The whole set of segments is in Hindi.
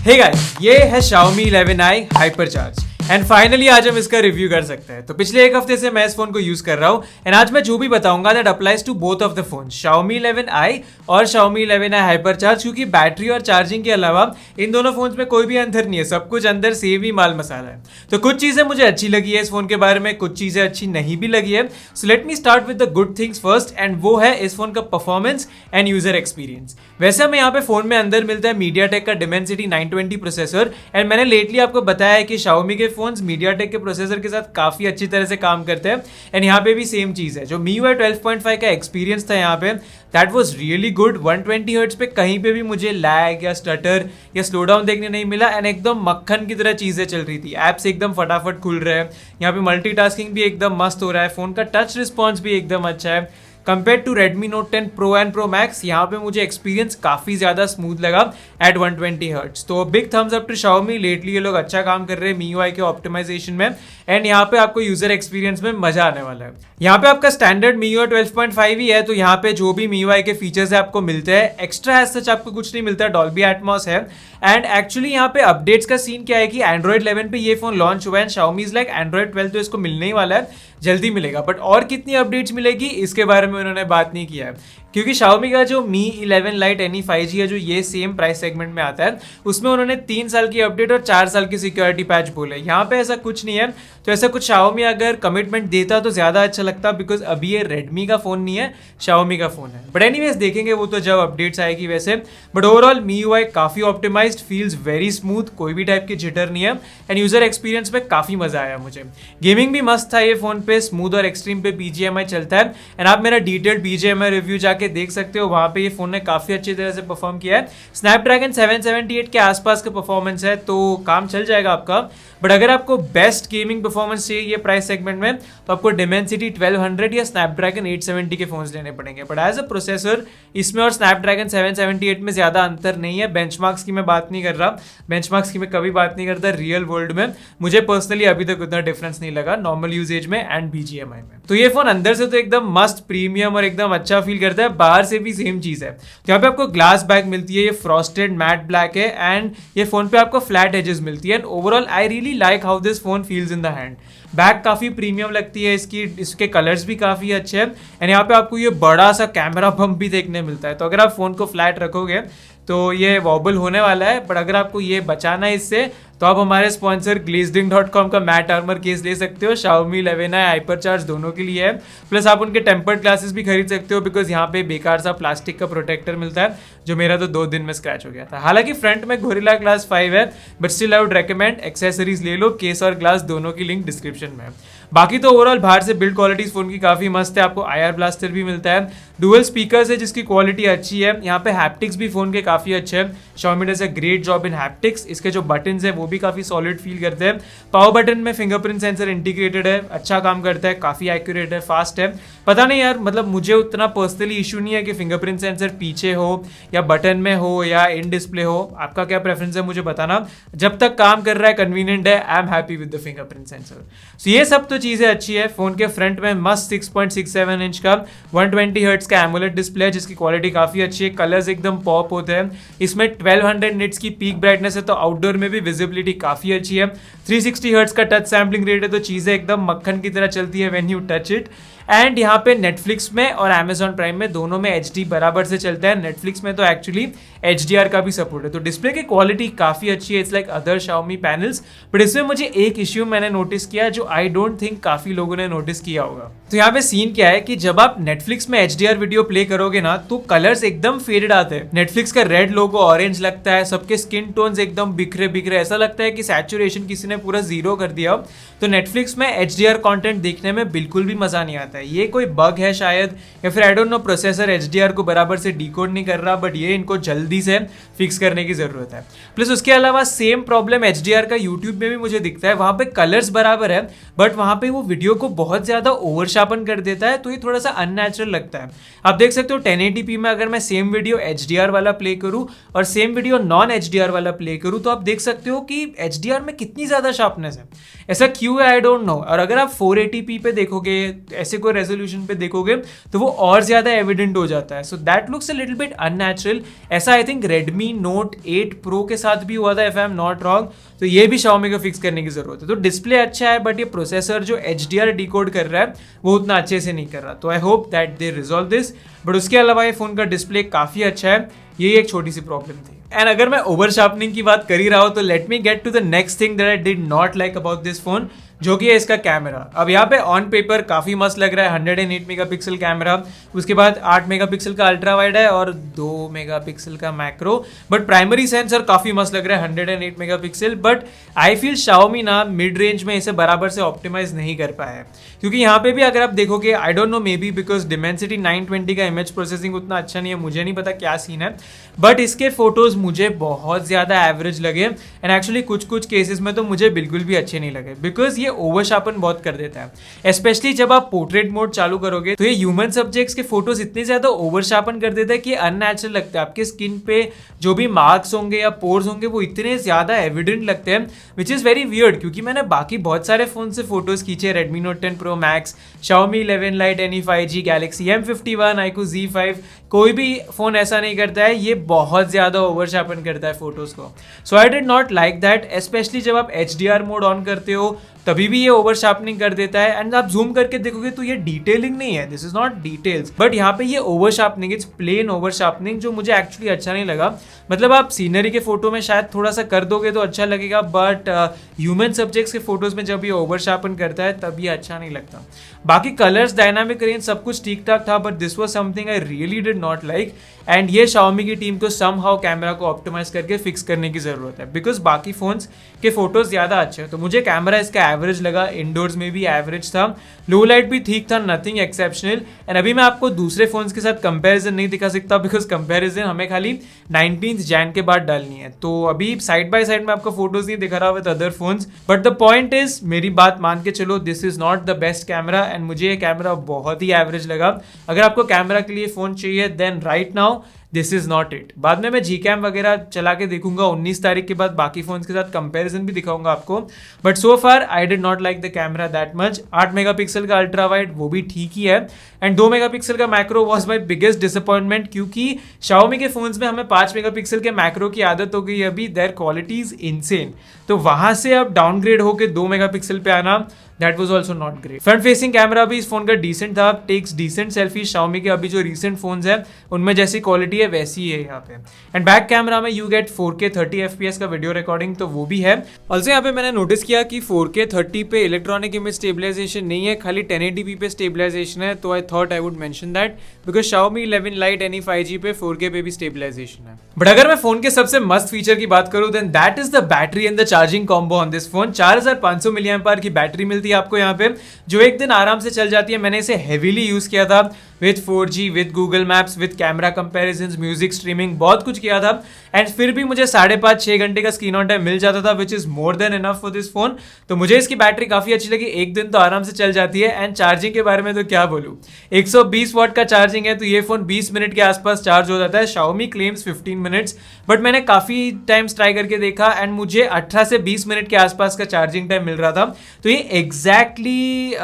हे गाइस, ये है Xiaomi 11i Hypercharge and finally आज हम इसका रिव्यू कर सकते हैं। तो पिछले एक हफ्ते से मैं इस फोन को यूज कर रहा हूँ एंड आज मैं जो भी बताऊंगा that applies to both of the phone, Xiaomi 11i और Xiaomi 11i Hypercharge, क्योंकि बैटरी और चार्जिंग के अलावा इन दोनों फोन्स में कोई भी अंतर नहीं है, सब कुछ अंदर सेम ही माल मसाला है। तो कुछ चीजें मुझे अच्छी लगी है इस फोन के बारे में, कुछ चीजें अच्छी नहीं भी लगी है। So let me start with the good things first and वो है इस फोन का परफॉर्मेंस एंड यूजर एक्सपीरियंस। वैसे हमें यहाँ पे फोन में अंदर मिलता है MediaTek का Dimensity 920 प्रोसेसर एंड मैंने लेटली आपको बताया है कि Xiaomi के फोन्स MediaTek के प्रोसेसर के साथ काफी अच्छी तरह से काम करते हैं एंड यहाँ पे भी सेम चीज है। जो MIUI 12.5 का एक्सपीरियंस था यहाँ पे that was really good. 120 hertz पे कहीं पे भी मुझे लैग या स्टटर या स्लो डाउन देखने नहीं मिला एंड एकदम मक्खन की तरह चीजें चल रही थी। एप्स एकदम फटाफट खुल रहे हैं, यहाँ पे मल्टीटास्किंग भी एकदम मस्त हो रहा है, फोन का टच रिस्पॉन्स भी एकदम अच्छा है। Compare to Redmi Note 10 Pro and Pro Max यहाँ पे मुझे एक्सपीरियंस काफी ज्यादा स्मूथ लगा एट 120 हर्ट्ज। तो big thumbs up to Xiaomi, lately ये लोग अच्छा काम कर रहे हैं MIUI के ऑप्टिमाइजेशन में एंड यहाँ पे आपको यूजर एक्सपीरियंस में मजा आने वाला है। यहाँ पे आपका स्टैंडर्ड MIUI 12.5 ही है, तो यहाँ पे जो भी MIUI के फीचर्स है आपको मिलते हैं, एक्स्ट्रा एज सच आपको कुछ नहीं मिलता। Dolby Atmos है एंड एक्चुअली यहाँ पे अपडेट्स का सीन क्या है कि Android 11 पे ये फोन लॉन्च हुआ है and Xiaomi is like Android 12 तो इसको मिलने ही वाला है, जल्दी मिलेगा। बट और कितनी अपडेट्स मिलेगी इसके बारे में उन्होंने बात नहीं किया है, क्योंकि Xiaomi का जो Mi 11 Lite NE 5G है जो ये सेम प्राइस सेगमेंट में आता है, उसमें उन्होंने 3 साल की अपडेट और 4 साल की सिक्योरिटी पैच बोले। यहाँ पे ऐसा कुछ नहीं है, तो ऐसा कुछ Xiaomi अगर कमिटमेंट देता तो ज्यादा अच्छा लगता, बिकॉज अभी ये Redmi का फोन नहीं है, Xiaomi का फोन है। बट एनीवेज देखेंगे वो तो जब अपडेट्स आएगी वैसे। बट ओवरऑल MIUI काफी ऑप्टिमाइज्ड, फील्स वेरी स्मूथ, कोई भी टाइप की जिटर नहीं है एंड यूजर एक्सपीरियंस में काफी मजा आया मुझे। गेमिंग भी मस्त था ये फोन पे, स्मूथ और एक्सट्रीम पे BGMI चलता है एंड आप मेरा डिटेल्ड BGMI रिव्यू जाके देख सकते हो, वहां पे ये फोन ने काफी अच्छी तरह से परफॉर्म किया है। स्नैपड्रैगन 778 के आसपास का परफॉर्मेंस है, तो काम चल जाएगा आपका। बट अगर आपको बेस्ट गेमिंग परफॉर्मेंस चाहिए ये प्राइस सेगमेंट में, तो आपको Dimensity 1200 या स्नैपड्रैगन 870 के फोन्स लेने पड़ेंगे। बट एज अ प्रोसेसर इसमें और स्नैपड्रैगन 778 में ज्यादा अंतर नहीं है। बेंचमार्क्स की मैं बात नहीं कर रहा, बेंचमार्क्स की मैं कभी बात नहीं करता रियल वर्ल्ड में, मुझे पर्सनली अभी तक उतना डिफरेंस नहीं लगा नॉर्मल यूजेज में एंड BGMI में। तो ये फोन अंदर से तो एकदम मस्त प्रीमियम और एकदम अच्छा फील करता है, बाहर से भी सेम चीज है। तो यहाँ पे आपको ग्लास बैक मिलती है, ये फ्रॉस्टेड मैट ब्लैक है एंड ये फोन पे आपको फ्लैट एजेस मिलती है and overall I really like how this phone feels in the hand. Back काफी प्रीमियम लगती है इसकी, इसके कलर्स भी काफी अच्छे हैं एंड यहाँ पे आपको ये बड़ा सा कैमरा बम्प भी देखने मिलता है। तो अगर आप फोन को फ्लैट रखोगे तो ये वॉबल होने वाला है, बट अगर आपको ये बचाना है इससे तो आप हमारे स्पॉन्सर glazeding.com का मैट आर्मर केस ले सकते हो। Xiaomi 11i Hypercharge दोनों के लिए है, प्लस आप उनके टेम्पर्ड ग्लासेस भी खरीद सकते हो, बिकॉज यहाँ पे बेकार सा प्लास्टिक का प्रोटेक्टर मिलता है जो मेरा तो 2 दिन में स्क्रैच हो गया था। हालांकि फ्रंट में Gorilla Glass 5 है, but still I would recommend accessories ले लो, केस और ग्लास दोनों की लिंक डिस्क्रिप्शन में है। बाकी तो ओवरऑल बाहर से बिल्ड क्वालिटी फोन की काफी मस्त है, आपको IR ब्लास्टर भी मिलता है, डुअल स्पीकर्स है जिसकी क्वालिटी अच्छी है, यहाँ पे हैप्टिक्स भी फोन के काफी अच्छे हैं। Xiaomi does a great job in haptics, इसके जो बटन्स है वो भी काफी सॉलिड फील करते हैं। पावर बटन में फिंगरप्रिंट सेंसर इंटीग्रेटेड है, अच्छा काम करता है, काफी एक्यूरेट है, फास्ट है। पता नहीं यार, मतलब मुझे उतना पर्सनली इशू नहीं है कि फिंगरप्रिंट सेंसर पीछे हो या बटन में हो या इन डिस्प्ले हो, आपका क्या प्रेफरेंस है मुझे बताना। जब तक काम कर रहा है, कन्वीनियंट है, I am happy with the fingerprint sensor. So ये सब तो चीजें अच्छी है। फोन के फ्रंट में मस्त 6.67 इंच का 120 हर्ट्ज का एमोलेड डिस्प्ले है जिसकी क्वालिटी काफी अच्छी है, कलर्स एकदम पॉप होते हैं। इसमें 1200 निट्स की पीक ब्राइटनेस है, तो आउटडोर में भी विजिबिलिटी काफी अच्छी है। 360 हर्ट्ज का टच सैम्पलिंग रेट है, तो चीजें एकदम मक्खन की तरह चलती है when you touch it. And यहाँ पे नेटफ्लिक्स में और Amazon प्राइम में दोनों में HD बराबर से चलता है। नेटफ्लिक्स में तो एक्चुअली HDR का भी सपोर्ट है, तो डिस्प्ले की क्वालिटी काफी अच्छी है, it's like other Xiaomi panels. But इसमें मुझे एक इश्यू मैंने नोटिस किया जो आई डोंट थिंक काफी लोगों ने नोटिस किया होगा। तो यहाँ पे सीन क्या है कि जब आप नेटफ्लिक्स में HDR वीडियो प्ले करोगे ना, तो कलर्स एकदम फेडेड आते हैं। नेटफ्लिक्स का रेड लोगो ऑरेंज लगता है, सबके स्किन टोन्स एकदम बिखरे बिखरे, ऐसा लगता है कि सैचुरेशन किसी ने पूरा 0 कर दिया। तो नेटफ्लिक्स में HDR कंटेंट देखने में बिल्कुल भी मजा नहीं आता है। ये कोई बग है शायद, या फिर I don't know processor HDR को बराबर से डिकोड नहीं कर रहा, बट ये इनको जल्दी से फिक्स करने की जरूरत है। प्लस उसके अलावा सेम प्रॉब्लम HDR का यूट्यूब में भी मुझे दिखता है, वहां पे कलर्स बराबर है बट वहां पे वो वीडियो को बहुत ज्यादा ओवर शार्पन कर देता है, तो ये थोड़ा सा अननेचुरल लगता है। आप देख सकते हो 1080p में अगर मैं सेम वीडियो HDR वाला प्ले करूं और सेम वीडियो नॉन HDR वाला प्ले करूं, तो आप देख सकते हो कि HDR में कितनी ज्यादा शार्पनेस है। ऐसा क्यों है आई डोंट नो। और अगर आप 480p पे देखोगे, ऐसे कोई 4K रेजोल्यूशन पे देखोगे तो वो और ज्यादा एविडेंट हो जाता है. So that looks a little bit unnatural. ऐसा I think Redmi Note 8 Pro के साथ भी हुआ था if I am not wrong. तो ये भी Xiaomi को फिक्स करने की जरूरत है. तो डिस्प्ले अच्छा है बट ये प्रोसेसर जो HDR डिकोड कर रहा है वो उतना अच्छे से नहीं कर रहा. तो I hope that they resolve this. But उसके अलावा ये फोन का डिस्प्ले काफी अच्छा है. ये एक छोटी सी प्रॉब्लम थी. एंड अगर मैं ओवर शार्पनिंग की बात कर ही रहा हूं तो let me get to the next thing that I did not like about this phone, जो कि है इसका कैमरा. अब यहाँ पे ऑन पेपर काफी मस्त लग रहा है. 108 मेगापिक्सल कैमरा, उसके बाद 8 मेगापिक्सल का अल्ट्रा वाइड है और 2 मेगापिक्सल का मैक्रो. बट प्राइमरी सेंसर काफी मस्त लग रहा है 108 megapixel. But I feel Xiaomi ना मिड रेंज में इसे बराबर से ऑप्टिमाइज नहीं कर पाया है. क्योंकि यहाँ पे भी अगर आप देखोगे, I don't know, may be because Dimensity 920 का इमेज प्रोसेसिंग उतना अच्छा नहीं है, मुझे नहीं पता क्या सीन है. बट इसके फोटोज मुझे बहुत ज्यादा एवरेज लगे. एंड एक्चुअली कुछ कुछ केसेस में तो मुझे बिल्कुल भी अच्छे नहीं लगे, बिकॉज ये ओवर शार्पन बहुत कर देता है. स्पेशली जब आप पोर्ट्रेट मोड चालू करोगे तो ये ह्यूमन सब्जेक्ट्स के फोटोज इतने ज्यादा ओवर शार्पन कर देता है कि अननेचुरल लगता है. आपके स्किन पे जो भी मार्क्स होंगे या पोर्स होंगे वो इतने ज्यादा एविडेंट लगते हैं, विच इज वेरी वियर्ड. क्योंकि मैंने बाकी बहुत सारे फोन से फोटोज खींचे, Redmi Note 10 Pro Max, Xiaomi 11 Lite, NE 5G, Galaxy M51, iQOO Z5, कोई भी फोन ऐसा नहीं करता है. ये बहुत ज्यादा ओवर शार्पन करता है फोटोज को. So I did not like that. Specially जब आप HDR मोड ऑन करते हो तभी भी ये ओवर शार्पनिंग कर देता है. एंड आप जूम करके देखोगे तो ये डिटेलिंग नहीं है, this is not details, but यहाँ पे ये over sharpening, it's plain over sharpening, जो मुझे एक्चुअली अच्छा नहीं लगा. मतलब आप सीनरी के फोटो में शायद थोड़ा सा कर दोगे तो अच्छा लगेगा, बट ह्यूमन सब्जेक्ट्स के फोटोज में जब ये ओवर शार्पन करता है तब ये अच्छा नहीं लगता. बाकी कलर्स, डायनामिक रेंज सब कुछ ठीक ठाक था, but this was something I really did not like. And ये Xiaomi की टीम को समहाउ कैमरा को ऑप्टिमाइज करके फिक्स करने की जरूरत है, बिकॉज बाकी फोन्स के फोटोज ज्यादा अच्छे हैं. तो मुझे कैमरा इसका एवरेज लगा, इंडोर्स में भी एवरेज था, लो लाइट भी ठीक था, नथिंग एक्सेप्शनल. एंड अभी मैं आपको दूसरे फोन्स के साथ कंपैरिजन नहीं दिखा सकता, बिकॉज कंपैरिजन हमें खाली 19th Jan के बाद डालनी है. तो अभी साइड बाय साइड में आपको फोटोज नहीं दिखा रहा with other phones. But the point is, मेरी बात मान के चलो, this is not the best camera. And मुझे ये कैमरा बहुत ही एवरेज लगा. अगर आपको कैमरा के लिए फोन चाहिए then right now this is not it. बाद में मैं Gcam वगैरह चला के देखूंगा 19 तारीख के बाद, बाकी फोन्स के साथ कंपैरिजन भी दिखाऊंगा आपको. But so far I did not like the camera that much. 8 megapixel का अल्ट्रा वाइड वो भी ठीक ही है. एंड 2 मेगापिक्सल का macro was my biggest disappointment, क्योंकि Xiaomi के फोन्स में हमें 5 मेगापिक्सल के मैक्रो की आदत हो गई अभी. There quality is insane. तो वहां से अब डाउनग्रेड होकर 2 मेगापिक्सल पे आना, that was also not great. Front facing camera भी इस फोन का डिसेंट था, टेक्स डिसेंट सेल्फी. Xiaomi के अभी जो रिसेंट फोन्स हैं उनमें जैसी क्वालिटी है वैसी है यहाँ पे. एंड बैक कैमरा में यू गेट 4K 30 FPS का वीडियो रिकॉर्डिंग, तो वो भी है. ऑल्सो यहाँ पे मैंने नोटिस किया कि 4K 30 पे इलेक्ट्रॉनिक इमेज स्टेबलाइजेशन नहीं है, खाली 1080p पे स्टेबलाइजेशन है. तो I thought I would mention that, because Xiaomi 11 Lite NE 5G पे 4K पे भी स्टेबलाइजेशन है. बट अगर मैं फोन के सबसे मस्त फीचर की बात करूं then that is the battery and the charging combo on this phone. 4500 mAh की बैटरी मिलती है आपको यहाँ पे, जो एक दिन आराम से चल जाती है. मैंने इसे हेवीली यूज किया था with 4G, with Google maps, with camera comparisons, music streaming, बहुत कुछ किया था. एंड फिर भी मुझे 5.5-6 घंटे का स्क्रीन ऑन टाइम मिल जाता था, which is more than enough for this phone. तो मुझे इसकी बैटरी काफी अच्छी लगी, एक दिन तो आराम से चल जाती है. एंड चार्जिंग के बारे में तो क्या बोलूं, 120 वॉट का चार्जिंग है, तो ये फोन 20 मिनट के आसपास चार्ज हो जाता है. Xiaomi क्लेम्स 15 मिनट्स, बट मैंने काफी टाइम्स ट्राई करके देखा एंड मुझे 18 से 20 मिनट के आसपास का चार्जिंग टाइम मिल रहा था. तो ये एग्जैक्टली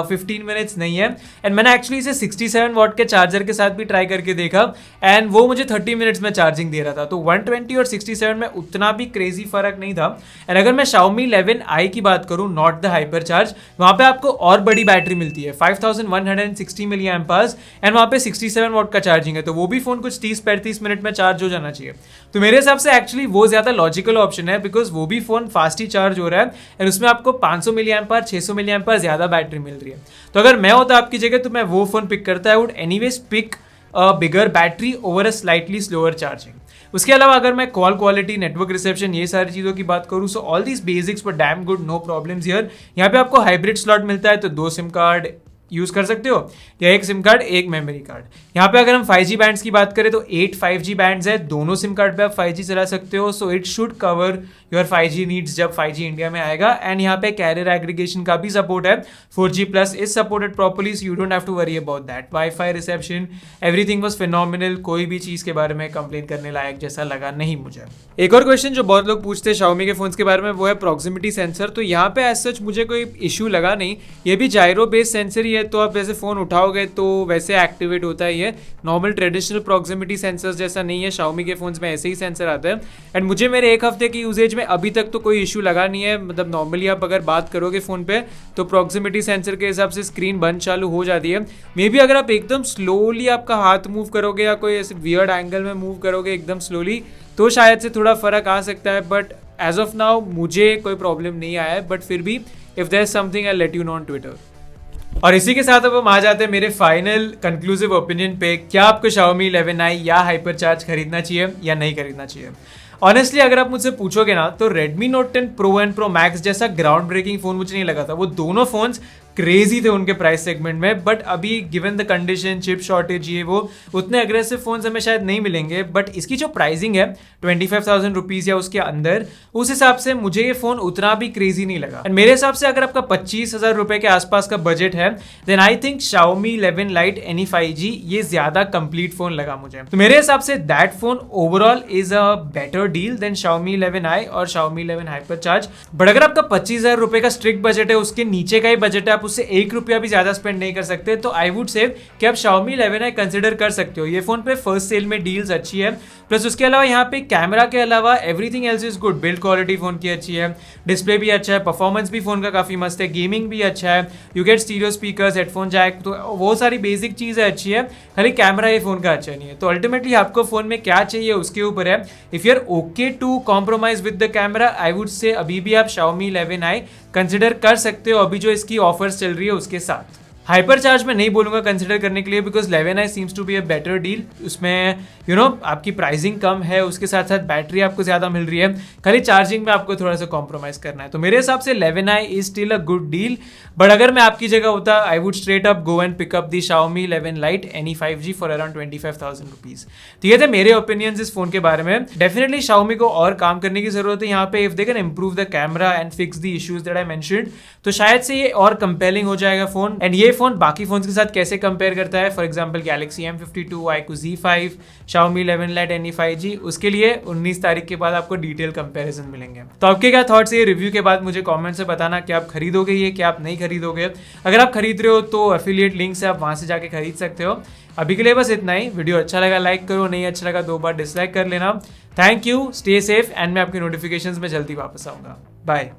15 मिनट्स नहीं है. एंड मैंने एक्चुअली इसे 67 वॉट के चार्जर के साथ भी ट्राई करके देखा एंड वो मुझे 30 मिनट्स में चार्जिंग दे रहा था. तो 120 और 67 में उतना भी क्रेजी फर्क नहीं था. एंड अगर मैं Xiaomi 11i की बात करूं, नॉट द हाइपर चार्ज, वहां पे आपको और बड़ी बैटरी मिलती है 5160 mAh एंड वहां पे 67 वॉट का चार्जिंग है. तो वो भी फोन कुछ 30-35 मिनट में चार्ज हो जाना चाहिए. तो मेरे हिसाब से एक्चुअली वो ज्यादा लॉजिकल ऑप्शन है, बिकॉज वो भी फोन फास्ट ही चार्ज हो रहा है एंड उसमें आपको 500 mAh 600 mAh ज्यादा बैटरी मिल रही है. तो अगर मैं होता आपकी जगह तो मैं वो फोन पिक करता. I would anyways pick a bigger battery over a slightly slower charging. उसके अलावा अगर मैं कॉल क्वालिटी, नेटवर्क रिसेप्शन, ये सारी चीज़ों की बात करूँ, so all these basics were damn good, no problems here. यहाँ पे आपको हाइब्रिड स्लॉट मिलता है, तो 2 सिम कार्ड यूज कर सकते हो या 1 सिम कार्ड 1 मेमोरी कार्ड. यहाँ पे अगर हम 5G बैंड्स की बात करें तो 8 5G बैंड्स है, दोनों सिम कार्ड पे आप 5G चला सकते हो. So it should cover your 5G needs जब 5G इंडिया में आएगा. एंड यहाँ पे कैरियर एग्रीगेशन का भी सपोर्ट है. 4G+ is supported properly, so you don't have to worry about that. Wifi reception, everything was phenomenal, कोई भी चीज के बारे में कंप्लेन करने लायक जैसा लगा नहीं मुझे. एक और क्वेश्चन जो बहुत लोग पूछते हैं Xiaomi के फोन्स के बारे में, वो है प्रॉक्सिमिटी सेंसर. तो यहाँ पे एज सच मुझे कोई इशू लगा नहीं. ये भी जायरो बेस्ड सेंसर ही है, है तो आप वैसे फ़ोन उठाओगे तो वैसे एक्टिवेट होता है ये, नॉर्मल ट्रेडिशनल प्रॉक्सिमिटी सेंसर्स जैसा नहीं है। Xiaomi के फ़ोन्स में ऐसे ही सेंसर आता है। एंड मुझे मेरे एक हफ्ते की यूजेज में अभी तक तो कोई इशू लगा नहीं है। मतलब नॉर्मली आप अगर बात करोगे फ़ोन पे तो प्रॉक्सिमिटी सेंसर के हिसाब से स्क्रीन बंद चालू हो जाती है। मे बी अगर आप एकदम स्लोली आपका हाथ मूव करोगे या कोई ऐसे वियर्ड एंगल में मूव करोगे एकदम स्लोली तो शायद से थोड़ा फ़र्क आ सकता है, बट एज ऑफ नाउ मुझे कोई प्रॉब्लम नहीं आया है। बट फिर भी if there is something I let you know on Twitter. और इसी के साथ अब हम आ जाते हैं मेरे फाइनल कंक्लूसिव ओपिनियन पे, क्या आपको Xiaomi 11i या हाइपरचार्ज खरीदना चाहिए या नहीं खरीदना चाहिए। ऑनेस्टली अगर आप मुझसे पूछोगे ना तो Redmi Note 10 Pro and Pro Max जैसा ग्राउंड ब्रेकिंग फोन मुझे नहीं लगा था। वो दोनों फोन्स क्रेजी थे उनके प्राइस सेगमेंट में, बट अभी given the condition, chip shortage, ये वो उतने अग्रेसिव फोन्स हमें शायद नहीं मिलेंगे। बट इसकी जो प्राइसिंग है 25,000 रुपीज या उसके अंदर, उस हिसाब से मुझे ये फोन उतना भी क्रेजी नहीं लगा। एंड मेरे हिसाब से अगर आपका 25,000 रुपए के आसपास का बजट है then I think Xiaomi 11 Lite NE 5G ये ज्यादा कंप्लीट फोन लगा मुझे। तो मेरे हिसाब से that phone overall is a better deal than Xiaomi 11i और Xiaomi 11 हाइपरचार्ज। बट अगर आपका 25,000 रुपए का स्ट्रिक्ट बजट है, उसके नीचे का ही बजट है, आप उससे 1 रुपया भी ज्यादा स्पेंड नहीं कर सकते, तो आई वुड से कि आप Xiaomi 11i कंसिडर कर सकते हो। ये फोन पे फर्स्ट सेल में डील्स अच्छी है, प्लस उसके अलावा यहाँ पे कैमरा के अलावा everything else is good. Build quality phone की अच्छी है, डिस्प्ले भी अच्छा है, परफॉर्मेंस भी फोन का काफी मस्त है, गेमिंग भी अच्छा है, you get stereo speakers, headphone jack, तो वो सारी बेसिक चीजें अच्छी है। खाली कैमरा ये फोन का अच्छा नहीं है। तो अल्टीमेटली आपको फोन में क्या चाहिए उसके ऊपर है। If you are okay to compromise with the camera I would say अभी भी आप Xiaomi 11i कंसिडर कर सकते हो, अभी जो इसकी ऑफर्स चल रही है उसके साथ। हाइपरचार्ज में नहीं बोलूंगा कंसिडर करने के लिए, because 11i seems to be a better deal. उसमें यू नो आपकी प्राइसिंग कम है, उसके साथ साथ बैटरी आपको ज्यादा मिल रही है, खाली चार्जिंग में आपको थोड़ा सा कॉम्प्रोमाइज करना है। तो मेरे हिसाब से 11i is still a good deal. But अगर मैं आपकी जगह होता I would straight up go and pick up the Xiaomi 11 Lite NE 5G for around 25,000 rupees. तो ये थे मेरे ओपिनियंस इस फोन के बारे में। डेफिनेटली Xiaomi को और काम करने की जरूरत है यहाँ पे। If they can improve the camera and fix the issues that I mentioned तो शायद से ये और कंपेलिंग हो जाएगा फोन। एंड ये फोन बाकी फोन्स के साथ कैसे कंपेयर करता है, for example Galaxy M52, iQOO Z5, Xiaomi 11 Lite NE 5G, उसके लिए 19 तारीख के बाद आपको डिटेल कंपैरिजन मिलेंगे। तो आपके क्या थॉट्स है ये रिव्यू के बाद मुझे कमेंट से बताना कि आप खरीदोगे ये, क्या आप नहीं खरीदोगे। अगर आप खरीद रहे हो तो एफिलिएट लिंक से आप वहां से जाके खरीद सकते हो। अभी के लिए बस इतना ही। वीडियो अच्छा लगा लाइक करो, नहीं अच्छा लगा 2 बार डिसलाइक कर लेना। Thank you, stay safe and मैं आपकी नोटिफिकेशंस में जल्दी वापस आऊंगा। बाय।